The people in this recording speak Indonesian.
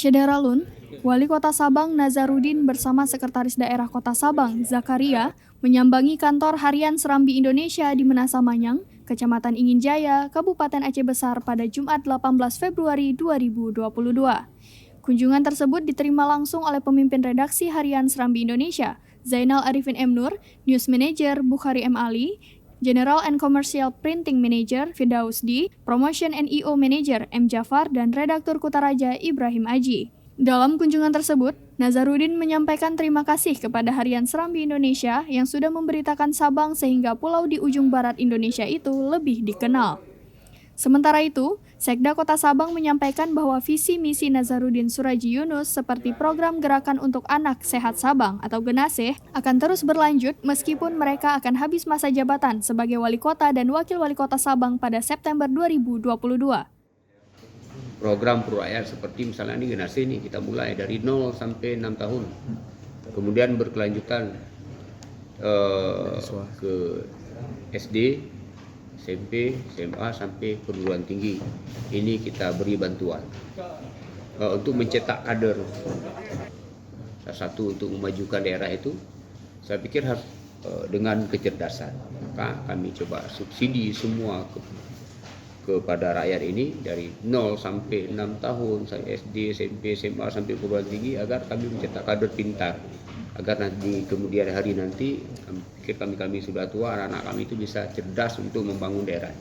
Syederalun, Wali Kota Sabang Nazarudin bersama Sekretaris Daerah Kota Sabang, Zakaria, menyambangi kantor Harian Serambi Indonesia di Menasamanyang, Kecamatan Inginjaya, Kabupaten Aceh Besar pada Jumat 18 Februari 2022. Kunjungan tersebut diterima langsung oleh pemimpin redaksi Harian Serambi Indonesia, Zainal Arifin M. Nur, News Manager Bukhari M. Ali, General and Commercial Printing Manager Firdaus D, Promotion and EO Manager M. Jafar, dan Redaktur Kutaraja Ibrahim Aji. Dalam kunjungan tersebut, Nazarudin menyampaikan terima kasih kepada Harian Serambi Indonesia yang sudah memberitakan Sabang sehingga pulau di ujung barat Indonesia itu lebih dikenal. Sementara itu, Sekda Kota Sabang menyampaikan bahwa visi misi Nazarudin Suraji Yunus seperti program Gerakan untuk Anak Sehat Sabang atau Genaseh akan terus berlanjut meskipun mereka akan habis masa jabatan sebagai wali kota dan wakil wali kota Sabang pada September 2022. Program pro rakyat seperti misalnya ini Genaseh ini kita mulai dari 0 sampai 6 tahun. Kemudian berkelanjutan ke SD, SMP, SMA sampai perguruan tinggi. Ini kita beri bantuan untuk mencetak kader. Salah satu untuk memajukan daerah itu, saya pikir harus dengan kecerdasan. Maka kami coba subsidi semua kepada rakyat ini dari 0 sampai 6 tahun, SD, SMP, SMA sampai perguruan tinggi agar kami mencetak kader pintar. Agar nanti kemudian hari nanti pikir kami sudah tua, anak-anak kami itu bisa cerdas untuk membangun daerah.